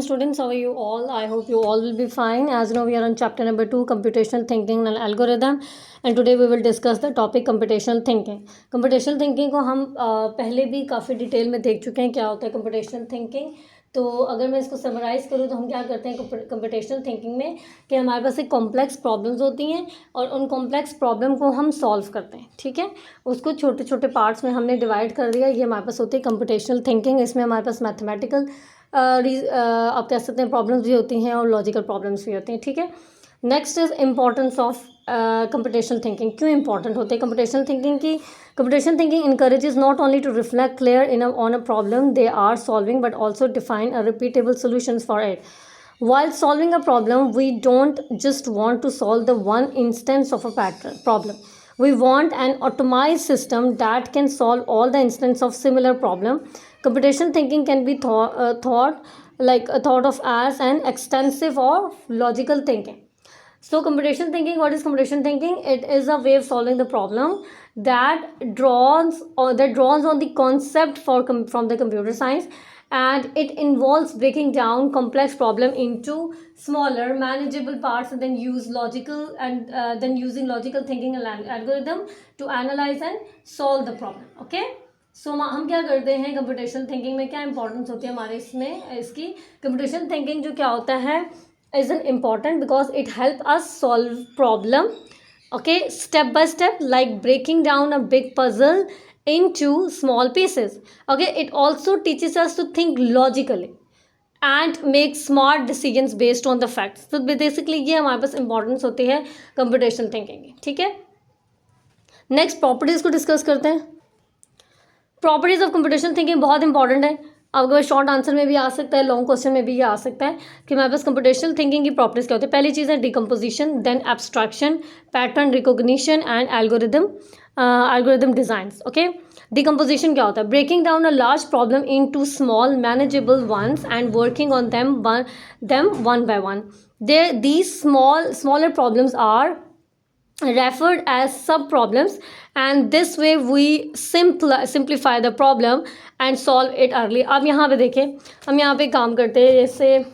students, how are you all? I hope you all will be fine. As you know, we are on chapter number 2, computational thinking and algorithm, and today we will discuss the topic computational thinking. Computational thinking को हम पहले भी काफ़ी detail में देख चुके हैं क्या होता है computational thinking. तो अगर मैं इसको समराइज़ करूँ तो हम क्या करते हैं कंप्यूटेशनल थिंकिंग में कि हमारे पास एक कॉम्प्लेक्स प्रॉब्लम्स होती हैं और उन कॉम्प्लेक्स प्रॉब्लम को हम सॉल्व करते हैं. ठीक है, उसको छोटे छोटे पार्ट्स में हमने डिवाइड कर दिया. ये हमारे पास होती है कंप्यूटेशनल थिंकिंग. इसमें हमारे पास मैथमेटिकल आप कह सकते हैं प्रॉब्लम्स भी होती हैं और लॉजिकल प्रॉब्लम्स भी होती हैं. ठीक है, next is importance of computational thinking. क्यों इंपॉर्टेंट होते हैं कंप्यूटेशनल थिंकिंग की? Computational thinking encourages not only to reflect clear on a problem they are solving but also define a repeatable solutions for it. While solving a problem, we don't just want to solve the one instance of a problem. We want an automized system that can solve all the instances of similar problem. Computational thinking can be thought of as an extensive or logical thinking. So computational thinking, what is computational thinking? It is a way of solving the problem that draws on the concept from the computer science, and it involves breaking down complex problem into smaller manageable parts and then using logical thinking and algorithm to analyze and solve the problem. Okay, सो हम क्या करते हैं computational thinking में, क्या importance होती है हमारे इसमें इसकी? कंप्यूटेशनल थिंकिंग जो क्या होता है is important because it helps us solve problem, okay, step by step, like breaking down a big puzzle into small pieces. Okay, it also teaches us to think logically and make smart decisions based on the facts. तो basically ये हमारे पास importance होती है computational thinking की. ठीक है, next properties को discuss करते हैं. प्रॉपर्टीज ऑफ कंप्यूटेशनल थिंकिंग बहुत इंपॉर्टेंट है. अगर शॉर्ट आंसर में भी आ सकता है, लॉन्ग क्वेश्चन में भी ये आ सकता है कि हमारे पास कंप्यूटेशनल थिंकिंग की प्रॉपर्टीज क्या होती है. पहली चीज़ है decomposition, then abstraction, pattern recognition and algorithm designs. Okay, decomposition क्या होता है? Breaking down a large problem into small manageable ones and working on them one by one. These smaller problems are referred as sub problems, and this way we simplify the problem and solve it early. अब यहाँ पे देखें, हम यहाँ पे काम करते हैं. जैसे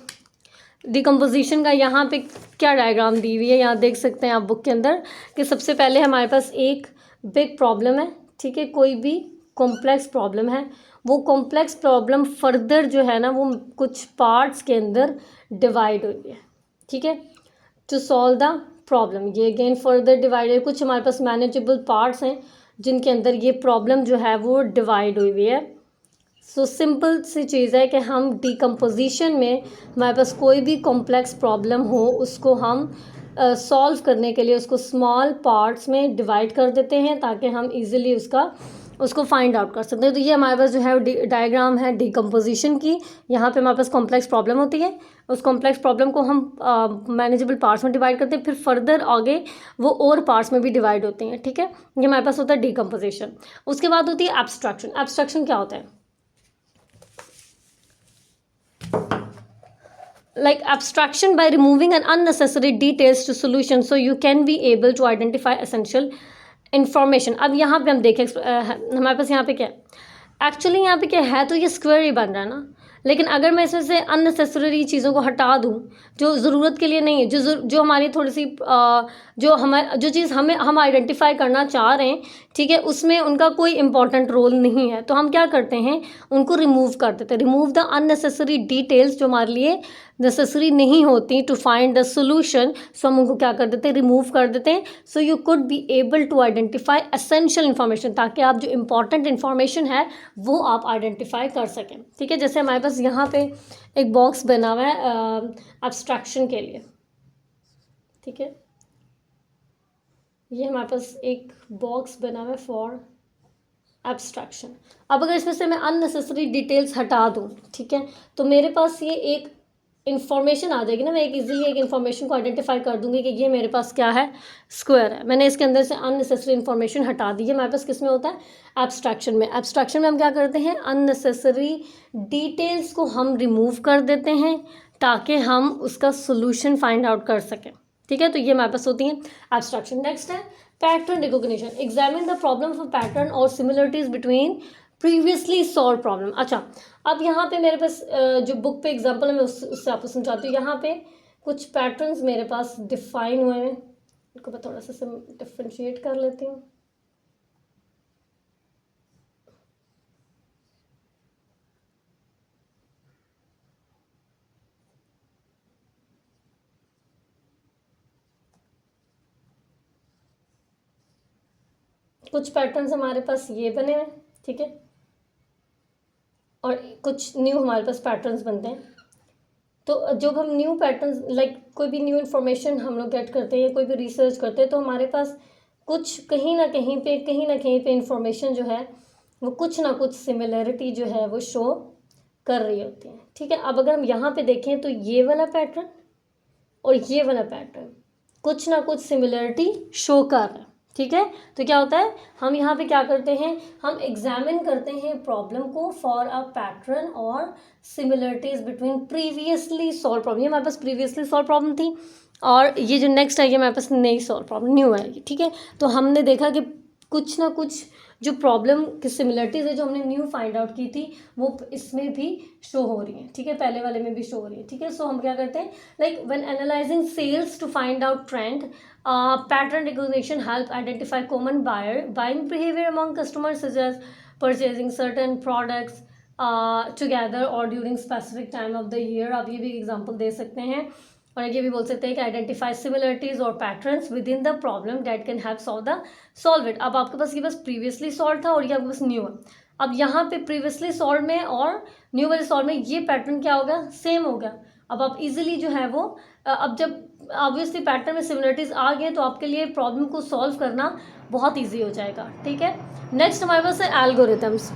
डिकम्पोजिशन का यहाँ पे क्या डायग्राम दी हुई है, यहाँ देख सकते हैं आप बुक के अंदर कि सबसे पहले हमारे पास एक बिग प्रॉब्लम है. ठीक है, कोई भी कॉम्प्लेक्स प्रॉब्लम है, वो कॉम्प्लेक्स प्रॉब्लम फर्दर जो है ना वो कुछ पार्ट्स के अंदर डिवाइड हुई है. ठीक है, टू सॉल्व द प्रॉब्लम. ये अगेन फर्दर डिवाइडेड, कुछ हमारे पास मैनेजेबल पार्ट्स हैं जिनके अंदर ये प्रॉब्लम जो है वो डिवाइड हुई है. सो सिंपल सी चीज़ है कि हम डिकम्पोजिशन में हमारे पास कोई भी कॉम्प्लेक्स प्रॉब्लम हो उसको हम सॉल्व करने के लिए उसको स्मॉल पार्ट्स में डिवाइड कर देते हैं ताकि हम इजीली उसको फाइंड आउट कर सकते हैं. तो ये हमारे पास जो है डायग्राम है डिकम्पोजिशन की. यहाँ पे हमारे पास कॉम्प्लेक्स प्रॉब्लम होती है, उस कॉम्प्लेक्स प्रॉब्लम को हम मैनेजेबल पार्ट्स में डिवाइड करते हैं, फिर फर्दर आगे वो और पार्ट्स में भी डिवाइड होती हैं. ठीक है, ये हमारे पास होता है डिकम्पोजिशन. उसके बाद होती है एब्स्ट्रैक्शन. एब्स्ट्रैक्शन क्या होता है? Like abstraction by removing an unnecessary details to solution so you can be able to identify essential information. अब यहाँ पे हम देखें हमारे पास यहाँ पे क्या है, एक्चुअली यहाँ पे क्या है, तो ये स्क्वायर ही बन रहा है ना, लेकिन अगर मैं इसमें से अननेसेसरी चीज़ों को हटा दूँ जो ज़रूरत के लिए नहीं है, जो हमारी थोड़ी सी जो चीज़ हम आइडेंटिफाई करना चाह रहे हैं, ठीक है, उसमें उनका कोई इंपॉर्टेंट रोल नहीं है, तो हम क्या करते हैं उनको रिमूव कर देते हैं. रिमूव द अननेसेसरी डिटेल्स जो हमारे लिए नेसेसरी नहीं होती टू फाइंड द सोल्यूशन. सो हम उनको क्या कर देते हैं, रिमूव कर देते हैं. So you could be able to identify essential information, ताकि आप जो इंपॉर्टेंट इन्फॉर्मेशन है वो आप आइडेंटिफाई कर सकें. ठीक है, जैसे हमारे पास यहाँ पे एक बॉक्स बना हुआ है एब्स्ट्रैक्शन के लिए. ठीक है, ये हमारे पास एक बॉक्स बना हुआ है फॉर एब्स्ट्रैक्शन. अब अगर इसमें से मैं अननेसेसरी डिटेल्स हटा दूँ, ठीक है, तो मेरे पास ये एक इन्फॉर्मेशन आ जाएगी ना. मैं इजीली एक इन्फॉर्मेशन को आइडेंटिफाई कर दूंगी कि ये मेरे पास क्या है, स्क्वायर है. मैंने इसके अंदर से अननेसेसरी इन्फॉर्मेशन हटा दी है. हमारे पास किस में होता है? एब्स्ट्रैक्शन में. एब्स्ट्रैक्शन में हम क्या करते हैं, अननेसेसरी डिटेल्स को हम रिमूव कर देते हैं ताकि हम उसका सोल्यूशन फाइंड आउट कर सकें. ठीक है, तो ये हमारे पास होती है एब्स्ट्रैक्शन. नेक्स्ट है pattern recognition. Examine the problem of pattern और similarities between previously solve problem. अच्छा, अब यहाँ पे मेरे पास जो बुक पे एग्जांपल है मैं उससे आपको समझाती हूँ। यहाँ पे कुछ पैटर्न्स मेरे पास डिफाइन हुए हैं, इनको मैं थोड़ा सा डिफ्रेंशिएट कर लेती हूँ। कुछ पैटर्न्स हमारे पास ये बने हुए, ठीक है, और कुछ न्यू हमारे पास पैटर्न्स बनते हैं। तो जब हम न्यू पैटर्न्स लाइक कोई भी न्यू इन्फॉर्मेशन हम लोग गेट करते हैं या कोई भी रिसर्च करते हैं, तो हमारे पास कुछ कहीं ना कहीं पे इंफॉर्मेशन जो है वो कुछ ना कुछ सिमिलरिटी जो है वो शो कर रही होती है, ठीक है। अब अगर हम यहाँ पे देखें तो ये वाला पैटर्न और ये वाला पैटर्न कुछ ना कुछ सिमिलरिटी शो कर रहा है, ठीक है। तो क्या होता है, हम यहाँ पे क्या करते हैं, हम एग्जामिन करते हैं प्रॉब्लम को फॉर अ पैटर्न और similarities between previously solve problem. ये हमारे पास प्रीवियसली सॉल्व प्रॉब्लम थी और ये जो नेक्स्ट है ये हमारे पास नई सॉल्व प्रॉब्लम न्यू है, ठीक है। तो हमने देखा कि कुछ ना कुछ जो प्रॉब्लम की सिमिलरिटीज है जो हमने न्यू फाइंड आउट की थी वो इसमें भी शो हो रही है, ठीक है, पहले वाले में भी शो हो रही है, ठीक है। सो हम क्या करते हैं, like when analysing sales to find out trend, pattern recognition help identify common buying behavior among customers, such as purchasing certain products together or during specific time of the year। आप ये भी एग्जांपल दे सकते हैं और ये भी बोल सकते हैं कि आइडेंटिफाई सिमिलरिटीज और patterns with in the problem that can help solve it. अब आपके पास ये बस प्रीवियसली सॉल्व था और ये आपके पास न्यू है। अब यहाँ पे प्रीवियसली सॉल्व में और न्यू वाले सॉल्व में ये पैटर्न क्या होगा, सेम हो गया। अब आप इजीली जो है वो अब जब ऑब्वियसली पैटर्न में सिमिलरिटीज आ गए तो आपके लिए प्रॉब्लम को सॉल्व करना बहुत ईजी हो जाएगा, ठीक है। नेक्स्ट हमारे पास है algorithms.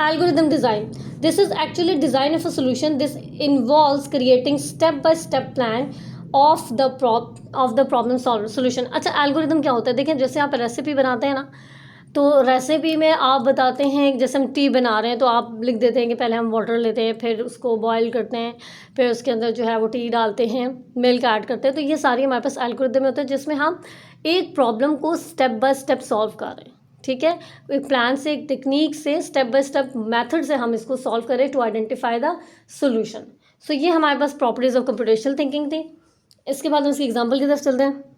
Algorithm design. This is actually design of a solution. This involves creating step-by-step plan of the problem solver solution। अच्छा, एल्गोरिदम क्या होता है, देखें जैसे आप रेसिपी बनाते हैं ना, तो रेसिपी में आप बताते हैं जैसे हम टी बना रहे हैं तो आप लिख देते हैं कि पहले हम वाटर लेते हैं, फिर उसको बॉईल करते हैं, फिर उसके अंदर जो है वो टी डालते हैं, मिल्क ऐड करते हैं। तो ये सारी हमारे पास एल्गोरिदम होते हैं जिसमें हम एक प्रॉब्लम को स्टेप बाय स्टेप सॉल्व कर रहे हैं, ठीक है। एक प्लान से, एक टेक्निक से, स्टेप बाय स्टेप मेथड से हम इसको सॉल्व करें टू आइडेंटिफाई द सोल्यूशन। सो ये हमारे पास प्रॉपर्टीज ऑफ कंप्यूटेशनल थिंकिंग थी। इसके बाद हम इसकी एग्जांपल की तरफ चलते हैं।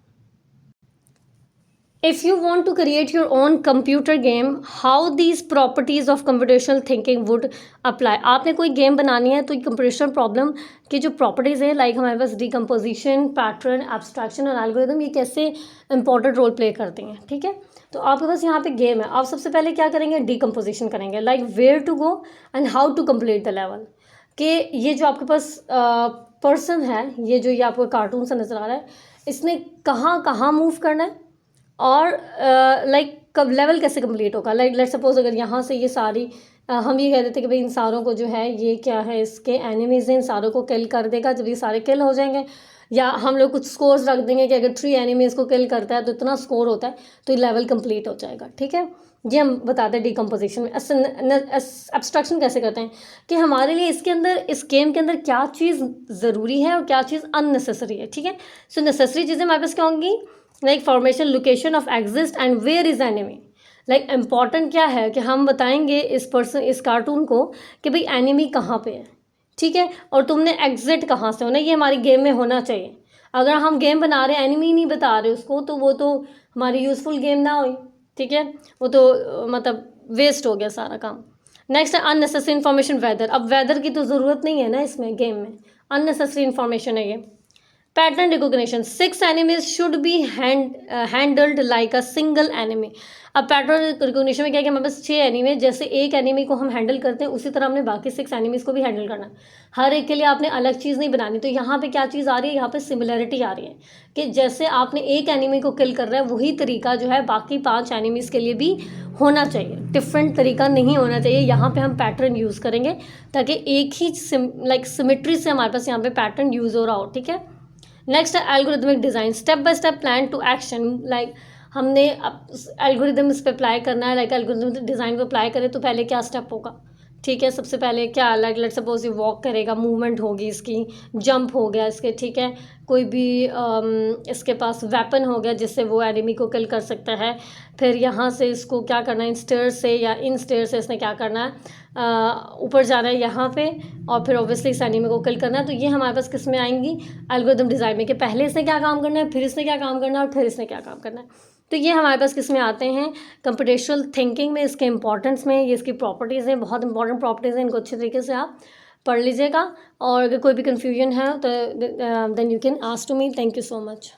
If you want to create your own computer game, how these properties of computational thinking would apply। आपने कोई गेम बनानी है तो कंप्यूटेशनल प्रॉब्लम की जो प्रॉपर्टीज़ है, लाइक हमारे पास डिकम्पोजिशन, पैटर्न, एब्स्ट्रैक्शन और एल्गोरिथम, ये कैसे इंपॉर्टेंट रोल प्ले करते हैं, ठीक है। तो आपके पास यहाँ पे गेम है, आप सबसे पहले क्या करेंगे, डिकम्पोजिशन करेंगे, like where to go and how to complete the level. कि ये जो आपके पास पर्सन है, ये आपको कार्टून सा नज़र आ रहा है, इसने कहाँ मूव करना है और लाइक कब लेवल कैसे कंप्लीट होगा। लाइक लेट सपोज अगर यहाँ से ये सारी हम ये कह देते कि भाई इन सारों को जो है ये क्या है, इसके एनिमीज हैं, इन सारों को किल कर देगा। जब ये सारे किल हो जाएंगे, या हम लोग कुछ स्कोर्स रख देंगे कि अगर 3 एनिमीज को किल करता है तो इतना स्कोर होता है, तो ये लेवल कंप्लीट हो जाएगा, ठीक है। ये हम बताते हैं डिकम्पोजिशन में। एब्स्ट्रैक्शन कैसे करते हैं कि हमारे लिए इसके अंदर, इस गेम के अंदर क्या चीज़ ज़रूरी है और क्या चीज़ अननेसेसरी है, ठीक है। सो नेसेसरी चीज़ें हमारे पास क्या होंगी, like formation, location of exist and where is enemy. Like important क्या है कि हम बताएंगे इस कार्टून को कि भाई एनिमी कहाँ पे है, ठीक है, और तुमने एग्जिट कहाँ से होना, ये हमारी गेम में होना चाहिए। अगर हम गेम बना रहे हैं एनिमी नहीं बता रहे उसको, तो वो तो हमारी यूज़फुल गेम ना हुई, ठीक है, वो तो मतलब वेस्ट हो गया सारा काम। नेक्स्ट है अननेसेसरी इन्फॉर्मेशन, वेदर। अब वेदर की तो ज़रूरत नहीं है ना इसमें, गेम में अननेसेसरी इन्फॉर्मेशन है ये। Pattern recognition, 6 enemies should be handled like a single enemy. अब पैटर्न रिकॉग्निशन में क्या है कि हमारे पास 6 एनिमी, जैसे एक एनिमी को हम हैंडल करते हैं उसी तरह हमने बाकी 6 एनिमीज को भी हैंडल करना है। हर एक के लिए आपने अलग चीज़ नहीं बनानी। तो यहाँ पे क्या चीज़ आ रही है, यहाँ पे सिमिलरिटी आ रही है कि जैसे आपने एक एनिमी को किल कर रहा है, वही तरीका जो है बाकी 5 एनिमीज के लिए भी होना चाहिए, डिफरेंट तरीका नहीं होना चाहिए। यहाँ पे हम पैटर्न यूज़ करेंगे ताकि एक ही लाइक सिमिट्री से हमारे पास यहाँ पे पैटर्न यूज़ हो रहा हो, ठीक है। नेक्स्ट है algorithmic design, step by step plan to action. Like हमने एल्गोरिथम इस पर अप्लाई करना है, लाइक एल्गोरिथमिक डिज़ाइन को अप्लाई करें तो पहले क्या स्टेप होगा, ठीक है। सबसे पहले क्या, लाइक लेट्स सपोज ये वॉक करेगा, मूवमेंट होगी इसकी, जंप हो गया इसके, ठीक है। कोई भी इसके पास वेपन हो गया जिससे वो एनिमी को किल कर सकता है। फिर यहाँ से इसको क्या करना है, इन स्टेयर्स से या इन स्टेयर्स से इसने क्या करना है, ऊपर जाना है यहाँ पे, और फिर ऑब्वियसली इस एनिमी को किल करना है। तो ये हमारे पास किस में आएंगी, एल्गोरिथम डिज़ाइन में, कि पहले इसने क्या काम करना है, फिर इसने क्या काम करना है, और फिर इसने क्या काम करना है। तो ये हमारे पास किस में आते हैं, कंप्यूटेशनल थिंकिंग में, इसके इंपॉर्टेंस में। ये इसकी प्रॉपर्टीज़ हैं, बहुत इंपॉर्टेंट प्रॉपर्टीज़ हैं, इनको अच्छे तरीके से आप पढ़ लीजिएगा। और अगर कोई भी कन्फ्यूजन है तो then you can ask to me. Thank you so much.